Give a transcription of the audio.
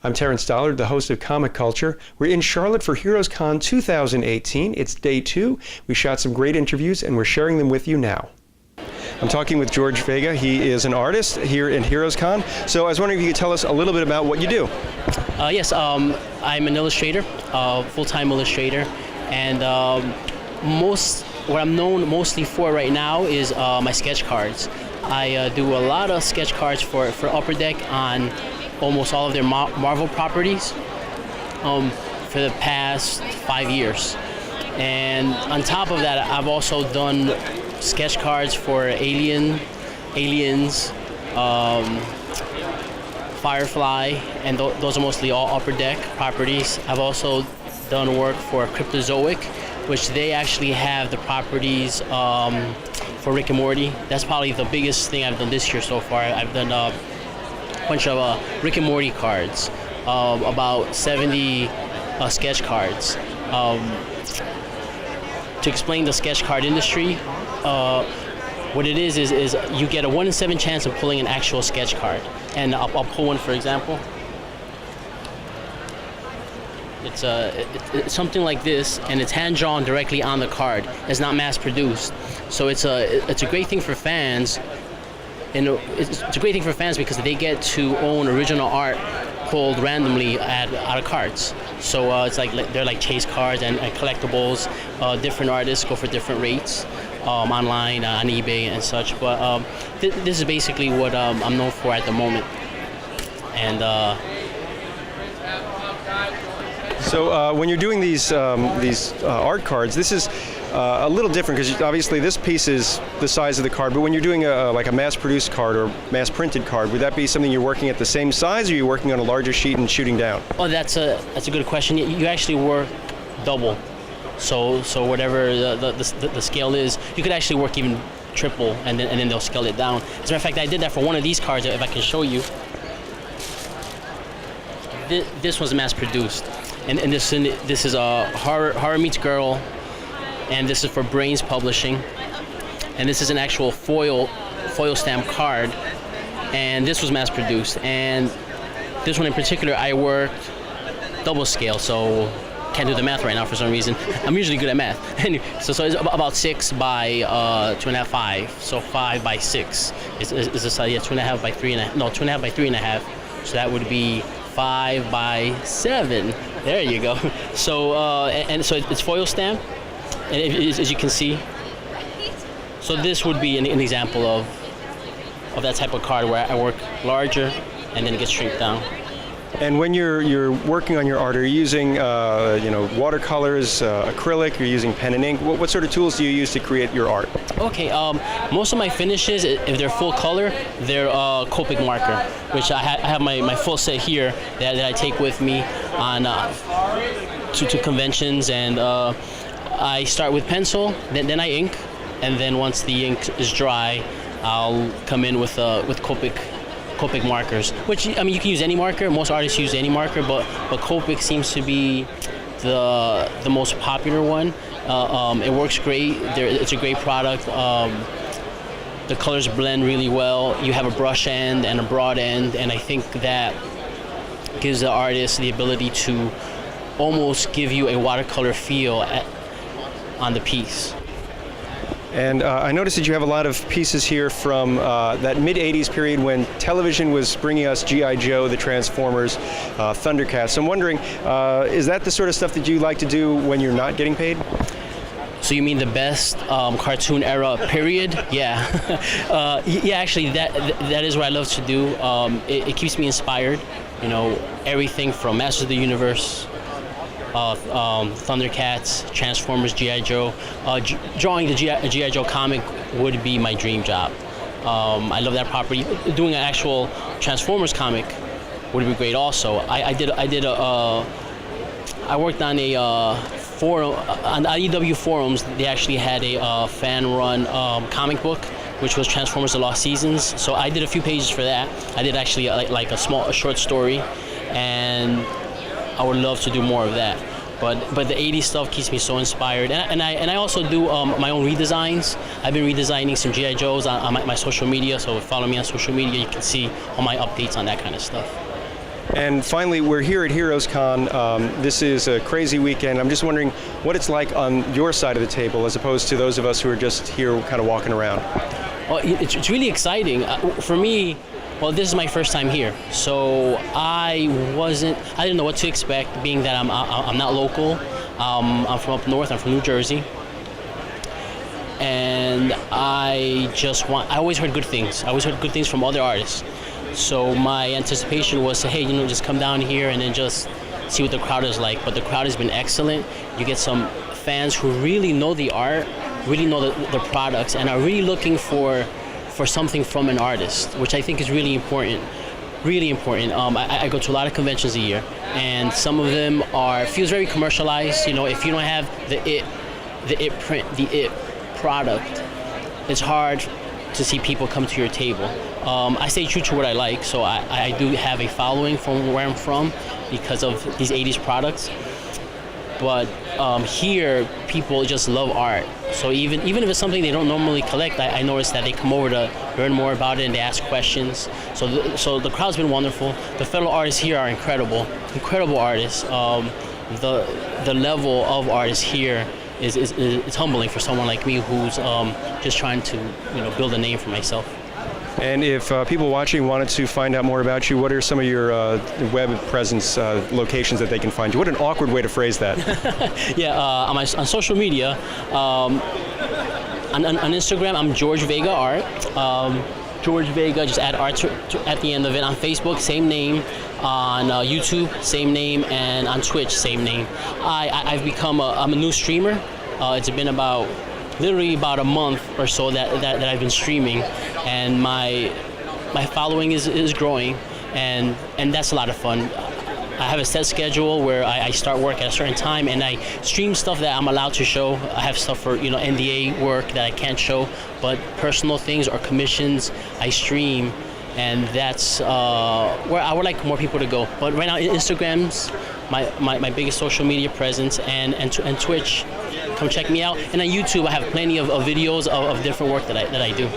I'm Terrence Dollard, the host of Comic Culture. We're in Charlotte for HeroesCon 2018. It's day 2. We shot some great interviews and we're sharing them with you now. I'm talking with George Vega. He is an artist here in HeroesCon. So I was wondering if you could tell us a little bit about what you do. Yes, I'm an illustrator, full-time illustrator, and what I'm known mostly for right now is my sketch cards. I do a lot of sketch cards for Upper Deck on almost all of their Marvel properties for the past 5 years. And on top of that, I've also done sketch cards for Aliens, Firefly, and those are mostly all Upper Deck properties. I've also done work for Cryptozoic, which they actually have the properties for Rick and Morty. That's probably the biggest thing I've done this year so far. I've done a bunch of Rick and Morty cards, about 70 sketch cards. To explain the sketch card industry, what it is you get a 1 in 7 chance of pulling an actual sketch card. And I'll pull one, for example. It's something like this, and it's hand-drawn directly on the card. It's not mass-produced. So it's a great thing for fans. And it's a great thing for fans because they get to own original art pulled randomly out of cards. So it's like they're like chase cards and collectibles. Different artists go for different rates online, on eBay and such. But this is basically what I'm known for at the moment. And so when you're doing these art cards, this is a little different because obviously this piece is the size of the card, but when you're doing like a mass-produced card or mass-printed card, would that be something you're working at the same size, or are you working on a larger sheet and shooting down? Oh, that's a good question. You actually work double, so whatever the scale is, you could actually work even triple, and then they'll scale it down. As a matter of fact, I did that for one of these cards. If I can show you, this was mass-produced, and this is a horror meets girl. And this is for Brains Publishing, and this is an actual foil stamp card, and this was mass-produced. And this one in particular, I worked double scale, so can't do the math right now for some reason. I'm usually good at math. Anyway, so it's about 6 by 2.5, 5. So 5 by 6 is the size. Yeah, 2.5 by 3.5. No, 2.5 by 3.5. So that would be 5 by 7. There you go. So and so it's foil stamp. And as you can see, so this would be an example of that type of card where I work larger and then it gets shrink down. And when you're working on your art, are you using watercolors, acrylic? You're using pen and ink. What sort of tools do you use to create your art? Okay, most of my finishes, if they're full color, they're Copic marker, which I have my full set here that I take with me on to conventions, and I start with pencil, then I ink, and then once the ink is dry, I'll come in with Copic markers. Which, I mean, you can use any marker. Most artists use any marker, but Copic seems to be the most popular one. It works great. It's a great product. The colors blend really well. You have a brush end and a broad end, and I think that gives the artist the ability to almost give you a watercolor feel on the piece. And I noticed that you have a lot of pieces here from that mid-'80s period when television was bringing us G.I. Joe, the Transformers, Thundercats. So I'm wondering, is that the sort of stuff that you like to do when you're not getting paid? So you mean the best cartoon era period? Yeah. Yeah, actually that is what I love to do. It keeps me inspired. You know, everything from Masters of the Universe, Thundercats, Transformers, G.I. Joe. Drawing the G.I. Joe comic would be my dream job. I love that property. Doing an actual Transformers comic would be great also. I worked on a forum, on IDW forums. They actually had a fan-run comic book, which was Transformers: The Lost Seasons. So I did a few pages for that. I did actually like a short story, and I would love to do more of that. But the 80s stuff keeps me so inspired, and I also do my own redesigns. I've been redesigning some G.I. Joes on my social media, so follow me on social media. You can see all my updates on that kind of stuff. And finally, we're here at HeroesCon. This is a crazy weekend. I'm just wondering what it's like on your side of the table as opposed to those of us who are just here kind of walking around. Well, it's really exciting. For me, well, this is my first time here, so I didn't know what to expect, being that I'm not local. I'm from up north, I'm from New Jersey. And I always heard good things. I always heard good things from other artists. So my anticipation was to, hey, just come down here and then just see what the crowd is like. But the crowd has been excellent. You get some fans who really know the art, really know the products, and are really looking for something from an artist, which I think is really important. Really important. I go to a lot of conventions a year, and some of them feels very commercialized. If you don't have the it print, the it product, it's hard to see people come to your table. I stay true to what I like, so I do have a following from where I'm from because of these 80s products. But here, people just love art. So even if it's something they don't normally collect, I notice that they come over to learn more about it and they ask questions. So the crowd's been wonderful. The fellow artists here are incredible artists. The level of artists here is humbling for someone like me who's just trying to build a name for myself. And if people watching wanted to find out more about you, what are some of your web presence locations that they can find you? What an awkward way to phrase that. Yeah, on social media, on Instagram, I'm George Vega Art. George Vega, just add art at the end of it. On Facebook, same name. On YouTube, same name. And on Twitch, same name. I've become I'm a new streamer. It's been literally about a month or so that I've been streaming, and my following is growing, and that's a lot of fun. I have a set schedule where I start work at a certain time, and I stream stuff that I'm allowed to show. I have stuff for NDA work that I can't show, but personal things or commissions I stream, and that's where I would like more people to go. But right now, Instagram's my biggest social media presence, and Twitch. Come check me out. And on YouTube, I have plenty of videos of different work that I do.